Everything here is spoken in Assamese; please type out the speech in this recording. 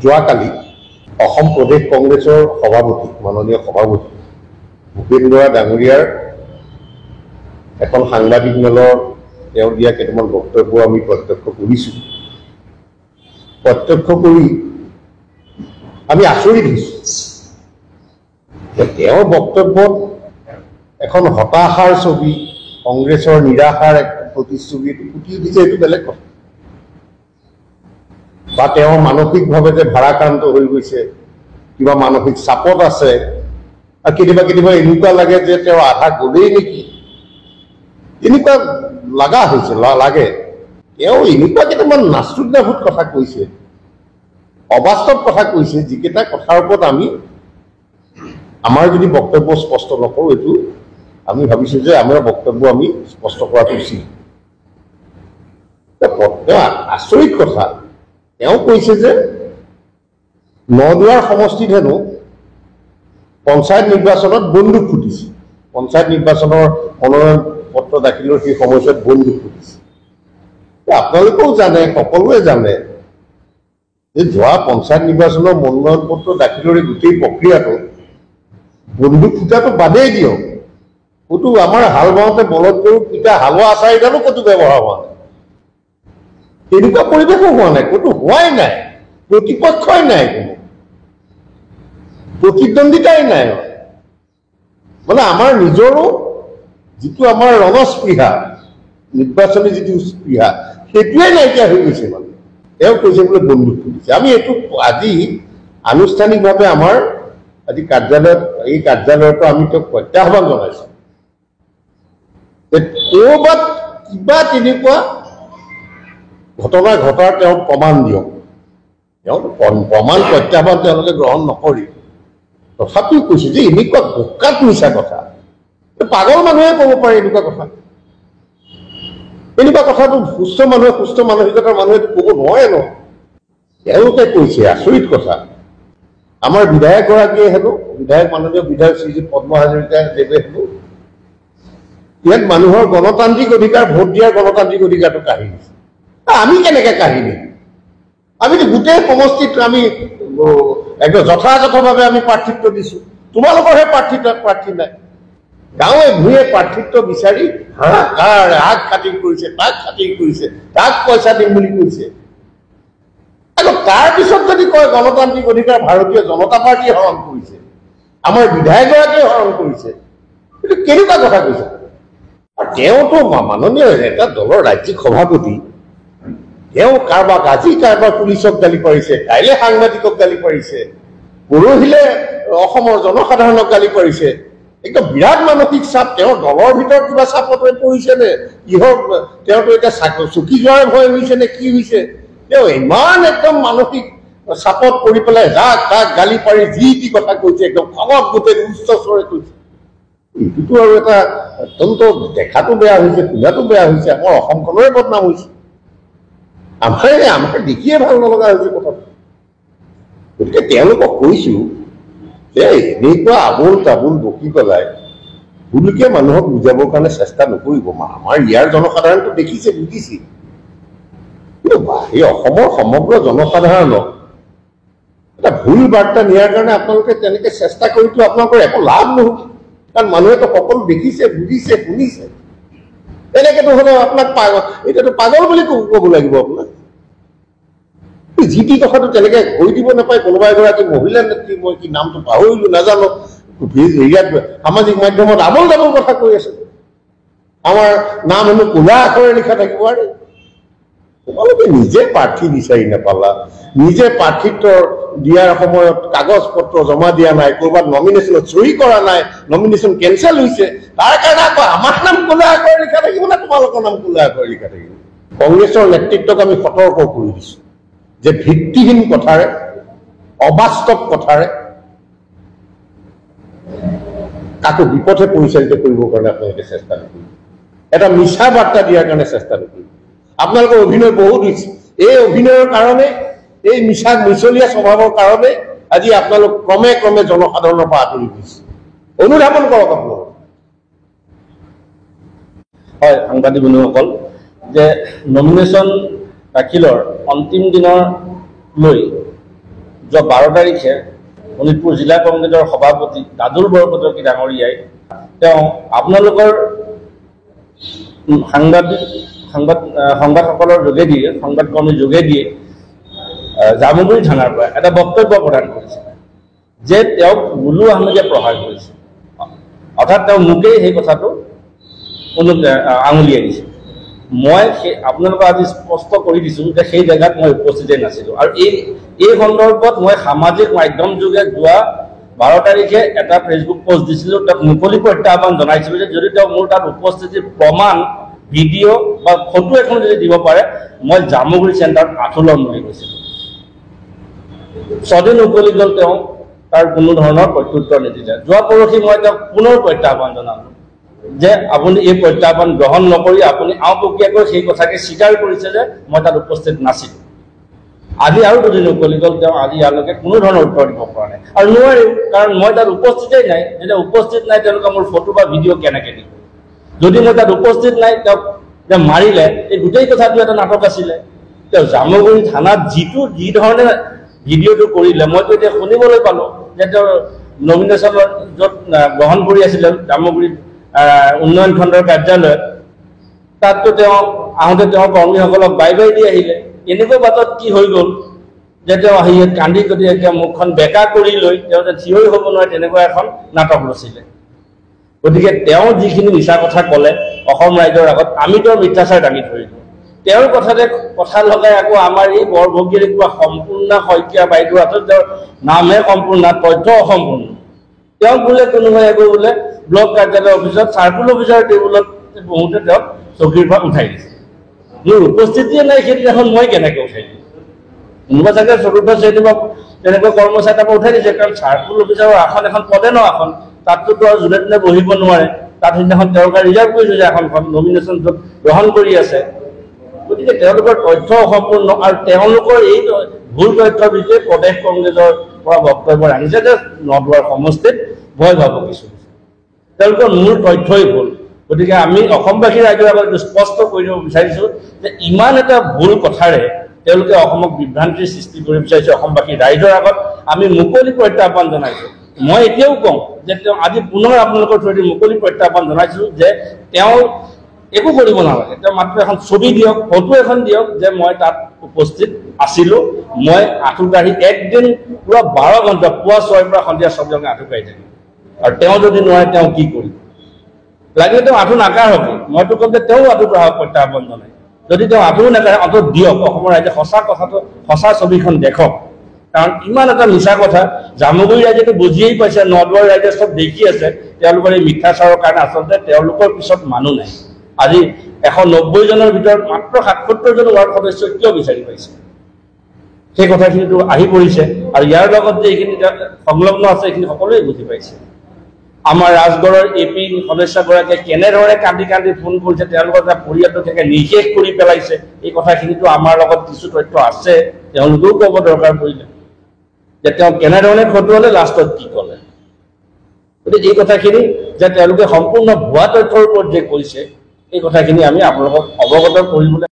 যোৱাকালি অসম প্ৰদেশ কংগ্ৰেছৰ সভাপতি মাননীয় সভাপতি ভূপেন বৰা ডাঙৰীয়াৰ এখন সাংবাদিক মেলৰ তেওঁ দিয়া কেইটামান বক্তব্য আমি প্ৰত্যক্ষ কৰিছোঁ। প্ৰত্যক্ষ কৰি আমি আচৰিত হৈছোঁ। তেওঁৰ বক্তব্যত এখন হতাশাৰ ছবি, কংগ্ৰেছৰ নিৰাশাৰ এক প্ৰতিচ্ছবি ফুটি উঠিছে, এইটো বেলেগ কথা। বা তেওঁ মানসিকভাৱে যে ভাৰাক্ৰান্ত হৈ গৈছে, কিবা মানসিক চাপত আছে, আৰু কেতিয়াবা কেতিয়াবা এনেকুৱা লাগে যে তেওঁ আধা গলেই নেকি, এনেকুৱা লগা হৈছে লাগে। তেওঁ এনেকুৱা কেইটামান নাস্তুদাভূত কথা কৈছে, অবাস্তৱ কথা কৈছে, যিকেইটা কথাৰ ওপৰত আমি আমাৰ যদি বক্তব্য স্পষ্ট নকৰোঁ, এইটো আমি ভাবিছোঁ যে আমাৰ বক্তব্য আমি স্পষ্ট কৰাটো উচিত। আচৰিত কথা, তেওঁ কৈছে যে নদুৱাৰ সমষ্টিত হেনো পঞ্চায়ত নিৰ্বাচনত বন্দুক ফুটিছে। পঞ্চায়ত নিৰ্বাচনৰ মনোনয়ন পত্ৰ দাখিলৰ সেই সময়ছোৱাত বন্দুক ফুটিছে। আপোনালোকেও জানে, সকলোৱে জানে যে যোৱা পঞ্চায়ত নিৰ্বাচনৰ মনোনয়ন পত্ৰ দাখিলৰ এই গোটেই প্ৰক্ৰিয়াটো বন্দুক ফুটাটো বাদেই দিয়ক, ক'তো আমাৰ হাল বাওঁতে বলদ গৰু পিতা হালোৱা আচাৰীডালো ক'তো ব্যৱহাৰ হোৱা নাই, তেনেকুৱা পৰিৱেশো হোৱা নাই, ক'তো হোৱাই নাই, প্ৰতিপক্ষই নাই, কোনো প্ৰতিদ্বন্দ্বিতাই নাই। মানে আমাৰ নিজৰো যিটো আমাৰ ৰণস্পৃহা, নিৰ্বাচনী যিটো স্পৃহা, সেইটোৱে নাইকিয়া হৈ গৈছে। মানে তেওঁ কৈছে বোলে বন্দুক ফুটিছে। আমি এইটো আজি আনুষ্ঠানিকভাৱে আমাৰ আজি কাৰ্যালয়ত, এই কাৰ্যালয়তো আমি তেওঁক প্ৰত্যাহ্বান জনাইছোঁ যে ক'ৰবাত কিবা তেনেকুৱা ঘটনা ঘটাৰ তেওঁ প্ৰমাণ দিয়ক। তেওঁ প্ৰমাণ প্ৰত্যাহ্বান তেওঁলোকে গ্ৰহণ নকৰি তথাপিও কৈছে যে এনেকুৱা বোকাত মিছা কথা, পাগল মানুহে ক'ব পাৰে এনেকুৱা কথা। এনেকুৱা কথাটো সুস্থ মানুহে, সুস্থ মানসিকতাৰ মানুহে ক'ব নোৱাৰে ন। তেওঁলোকে কৈছে, আচৰিত কথা, আমাৰ বিধায়কগৰাকীয়ে হেনো, বিধায়ক মাননীয় বিধায়ক শ্ৰীযুত পদ্ম হাজৰিকাদেৱে হেনো ইয়াত মানুহৰ গণতান্ত্ৰিক অধিকাৰ, ভোট দিয়াৰ গণতান্ত্ৰিক অধিকাৰটো কাঢ়ি দিছে। আমি কেনেকে কাঢ়ি দিম? আমিতো গোটেই সমষ্টিত আমি একদম যথাযথভাৱে আমি প্ৰাৰ্থিত্ব দিছোঁ, তোমালোকৰহে প্ৰাৰ্থী নাই। গাঁৱে ভূঞে প্ৰাৰ্থিত্ব বিচাৰি হাহাকাৰ, আগ খাতিৰ কৰিছে, তাক খাতিৰ কৰিছে, তাক পইচা দিম বুলি কৈছে। আকৌ তাৰপিছত যদি কয় গণতান্ত্ৰিক অধিকাৰ ভাৰতীয় জনতা পাৰ্টীয়ে হৰণ কৰিছে, আমাৰ বিধায়কগৰাকীয়ে হৰণ কৰিছে, এইটো কেনেকুৱা কথা কৈছে? আৰু তেওঁতো মাননীয় এটা দলৰ ৰাজ্যিক সভাপতি, তেওঁ কাৰোবাক আজি কাৰোবাৰ পুলিচক গালি পাৰিছে, কাইলৈ সাংবাদিকক গালি পাৰিছে, পৰহিলে অসমৰ জনসাধাৰণক গালি পাৰিছে। একদম বিৰাট মানসিক চাপ। তেওঁৰ দলৰ ভিতৰত কিবা চাপত হৈ পৰিছে নে, কিহৰ তেওঁতো এতিয়া চুকি যোৱাৰ ভয় হৈছে নে, কি হৈছে? তেওঁ ইমান একদম মানসিক চাপত পৰি পেলাই যাক তাক গালি পাৰি যি টি কথা কৈছে, একদম খঙত গোটেই উচ্চ স্বৰে কৈছে। এইটোতো আৰু এটা অত্যন্ত দেখাটো বেয়া হৈছে, শুনাটো বেয়া হৈছে, আমাৰ অসমখনৰে বদনাম হৈছে। আমাৰ দেখিয়ে ভাল নলগা হৈছে কথাটো। গতিকে তেওঁলোকক কৈছোঁ যে এনেকুৱা আবোল তাবোল বকি পেলাই ভুলকে মানুহক বুজাবৰ কাৰণে চেষ্টা নকৰিব। আমাৰ ইয়াৰ জনসাধাৰণটো দেখিছে, বুজিছে, কিন্তু এই অসমৰ সমগ্ৰ জনসাধাৰণক এটা ভুল বাৰ্তা নিয়াৰ কাৰণে আপোনালোকে তেনেকে চেষ্টা কৰিতো আপোনালোকৰ একো লাভ নহ'ব। কাৰণ মানুহেতো সকলো দেখিছে, বুজিছে, শুনিছে। এনেকেতো হ'লে আপোনাক এতিয়াতো পাগল বুলি ক'ব লাগিব আপোনাক। যি টি কথাটো তেনেকে কৈ দিব নাপায়। কোনোবা এগৰাকী মহিলা নেত্ৰী, মই কি নামটো পাহৰিলো নাজানো, ইয়াত সামাজিক মাধ্যমত আবল তাবল কথা কৈ আছে, আমাৰ নাম হেনো ক'লা আখৰে লিখা থাকিব। আৰু তোমালোকে নিজে প্ৰাৰ্থী বিচাৰি নাপালা, নিজে প্ৰাৰ্থিত্ব দিয়াৰ সময়ত কাগজ পত্ৰ জমা দিয়া নাই, ক'ৰবাত নমিনেশ্যনত চহী কৰা নাই, নমিনেশ্যন কেঞ্চেল হৈছে, তাৰ কাৰণে আকৌ আমাৰ নাম ক'লা আখৰে লিখা থাকিব নে তোমালোকৰ নাম ক'লা আখৰে লিখা থাকিব? কংগ্ৰেছৰ নেতৃত্বক আমি সতৰ্ক কৰি দিছোঁ যে ভিত্তিহীন কথাৰে, অবাস্তৱ কথাৰে কাকো বিপথে পৰিচালিত কৰিবৰ কাৰণে আপোনালোকে চেষ্টা নকৰিব, এটা মিছা বাৰ্তা দিয়াৰ কাৰণে চেষ্টা নকৰিব। আপোনালোকৰ অভিনয় বহুত হৈছে, এই অভিনয়ৰ কাৰণে, এই মিছলীয়া স্বভাৱৰ কাৰণে আজি আপোনালোক ক্ৰমে ক্ৰমে জনসাধাৰণৰ পৰা আঁতৰি গৈছে। অনুধাৱন কৰক আপোনালোক। হয়, সাংবাদিক বন্ধুসকল, যে নমিনেশ্যন দাখিলৰ অন্তিম দিনৰ লৈ যোৱা 12 তাৰিখে শোণিতপুৰ জিলা কংগ্ৰেছৰ সভাপতি দাদুল বৰকটকী ডাঙৰীয়াই তেওঁ আপোনালোকৰ সংবাদসকলৰ যোগেদিয়ে সংবাদকৰ্মীৰ যোগেদিয়ে জামুগুৰি থানাৰ পৰা এটা বক্তব্য প্ৰদান কৰিছে যে তেওঁক গুলু আহমেদে প্ৰহাৰ কৰিছে, অৰ্থাৎ তেওঁ মোকেই সেই কথাটো আঙুলিয়াই দিছে। মই আপোনালোকক আজি স্পষ্ট কৰি দিছোঁ যে সেই জেগাত মই উপস্থিতেই নাছিলোঁ, আৰু এই সন্দৰ্ভত মই সামাজিক মাধ্যম যোগে যোৱা 12 তাৰিখে এটা ফেচবুক পোষ্ট দিছিলোঁ, তাত মুকলি প্ৰত্যাহ্বান জনাইছিলোঁ যে যদি তেওঁ মোৰ তাত উপস্থিতিৰ প্ৰমাণ ভিডিঅ' বা ফটো এখন যদি দিব পাৰে মই জামুগুৰি চেণ্টাৰত আঁঠু ল'ম বুলি কৈছিলোঁ। 6 দিন উকলি গ'ল, তেওঁ তাৰ কোনো ধৰণৰ প্ৰত্যুত্তৰ নিদিলে। যোৱা পৰহি মই তেওঁক পুনৰ প্ৰত্যাহ্বান জনালোঁ যে আপুনি এই প্ৰত্যাহ্বান গ্ৰহণ নকৰি আপুনি আওপকীয়াকৈ সেই কথাকে স্বীকাৰ কৰিছে যে মই তাত উপস্থিত নাছিলোঁ। আজি আৰু 2 দিন উকলি গ'ল, তেওঁ আজি ইয়ালৈকে কোনো ধৰণৰ উত্তৰ দিব পৰা নাই, আৰু নোৱাৰিও, কাৰণ মই তাত উপস্থিতেই নাই। যেতিয়া উপস্থিত নাই তেওঁলোকে মোৰ ফটো বা ভিডিঅ' কেনেকৈ দিব? যদি মই তাত উপস্থিত নাই, তেওঁক যে মাৰিলে, এই গোটেই কথাটো এটা নাটক আছিলে। তেওঁ জামুগুৰি থানাত যি ধৰণে ভিডিঅ'টো কৰিলে মইতো এতিয়া শুনিবলৈ পালোঁ যে তেওঁ নমিনেশ্যন য'ত গ্ৰহণ কৰি আছিলে জামুগুৰি উন্নয়ন খণ্ডৰ কাৰ্যালয়ত, তাততো তেওঁ আহোঁতে তেওঁৰ কৰ্মীসকলক বাই বাই দি আহিলে। এনেকুৱা বাটত কি হৈ গ'ল যে তেওঁ আহি কান্দি কাটি এতিয়া মুখখন বেকা কৰি লৈ তেওঁ যে থিয় হ'ব নোৱাৰে তেনেকুৱা এখন নাটক ৰচিলে। গতিকে তেওঁ যিখিনি মিছা কথা ক'লে অসম ৰাইজৰ আগত, আমি তেওঁৰ মিথ্যাচাৰ দাঙি ধৰিলোঁ। তেওঁৰ কথাতে কথা লগাই আকৌ আমাৰ এই বৰভগীৰ কিবা সম্পূৰ্ণ শইকীয়া বাইদেউৰ হাতত তেওঁৰ নামহে সম্পূৰ্ণ, তথ্য অসম্পূৰ্ণ। তেওঁক বোলে কোনোবাই আকৌ বোলে ব্লক কাৰ্যালয় অফিচত চাৰ্কুল অফিচাৰ টেবুলত বহুতে তেওঁক চকীৰ পৰা উঠাই দিছে। মোৰ উপস্থিতিয়ে নাই সেইদিনাখন মই কেনেকৈ উঠাই দিম? কোনোবা চাগে চতুৰ্থ শ্ৰেণীৰ বা তেনেকুৱা কৰ্মচাৰী তাৰ পৰা উঠাই দিছে, কাৰণ চাৰ্কুল অফিচাৰৰ আসন এখন পদে ন আসন, তাততো আৰু যোনে তোনে বহিব নোৱাৰে। তাত সেইদিনাখন তেওঁৰ কাৰণে ৰিজাৰ্ভ কৰি থৈছে আসনখন, নমিনেশ্যন য'ত গ্ৰহণ কৰি আছে। গতিকে তেওঁলোকৰ তথ্য অসম্পূৰ্ণ, আৰু তেওঁলোকৰ এই ভুল তথ্যৰ বিষয়ে প্ৰদেশ কংগ্ৰেছৰ পৰা বক্তব্য ৰাখিছে যে নদুৱাৰ সমষ্টিত ভয় ভাবো কিছু, তেওঁলোকৰ মূল তথ্যই ভুল। গতিকে আমি অসমবাসী ৰাইজৰ আগত স্পষ্ট কৰি দিব বিচাৰিছোঁ যে ইমান এটা ভুল কথাৰে তেওঁলোকে অসমক বিভ্ৰান্তিৰ সৃষ্টি কৰিব বিচাৰিছে। অসমবাসী ৰাইজৰ আগত আমি মুকলি প্ৰত্যাহ্বান জনাইছোঁ। মই এতিয়াও কওঁ যে তেওঁ আজি পুনৰ আপোনালোকৰ থ্ৰুদি মুকলি প্ৰত্যাহ্বান জনাইছোঁ যে তেওঁ একো কৰিব নালাগে, তেওঁ মাত্ৰ এখন ছবি দিয়ক, ফটো এখন দিয়ক যে মই তাত উপস্থিত আছিলোঁ। মই আঁঠু কাঢ়ি একদিন পুৰা 12 ঘণ্টা, পুৱা 6 পৰা সন্ধিয়া 6 বজালৈকে আঁঠু কাঢ়ি থাকিম, আৰু তেওঁ যদি নোৱাৰে তেওঁ কি কৰিব? লাগিলে তেওঁ আঁঠু নাকাঢ়ক, মইতো ক'ম যে তেওঁ আঁঠু কাঢ়ক প্ৰত্যাহ্বান জনাই। যদি তেওঁ আঁঠু নাকাঢ়ে অন্তত দিয়ক, অসমৰ ৰাইজে সঁচা কথাটো, সঁচা ছবিখন দেখক। কাৰণ ইমান এটা মিছা কথা জামুগুৰি ৰাইজেতো বুজিয়েই পাইছে, নদুৱাৰ ৰাইজে চব দেখি আছে তেওঁলোকৰ এই মিথ্যাচাৰৰ কাৰণে আচলতে তেওঁলোকৰ পিছত মানুহ নাই। আজি 190 জনৰ ভিতৰত মাত্ৰ 77 জন ৱাৰ্ড সদস্য কিয় বিচাৰি পাইছে? সেই কথাখিনিতো আহি পৰিছে, আৰু ইয়াৰ লগত যে এইখিনি সংলগ্ন আছে এইখিনি সকলোৱে বুজি পাইছে। আমাৰ ৰাজগড়ৰ AP সদস্যগৰাকীয়ে কেনেদৰে কান্দি কান্দি ফোন কৰিছে, তেওঁলোকৰ এটা পৰিয়ালটো থেকে নিষেধ কৰি পেলাইছে, এই কথাখিনিতো আমাৰ লগত কিছু তথ্য আছে, তেওঁলোকেও ক'ব দৰকাৰ পৰিলে যে তেওঁ কেনেধৰণে খটুৱালে, লাষ্টত কি ক'লে। গতিকে এই কথাখিনি যে তেওঁলোকে সম্পূৰ্ণ ভুৱা তথ্যৰ ওপৰত যে কৈছে, এই কথাখিনি আমি আপোনালোকক অৱগত কৰিবলৈ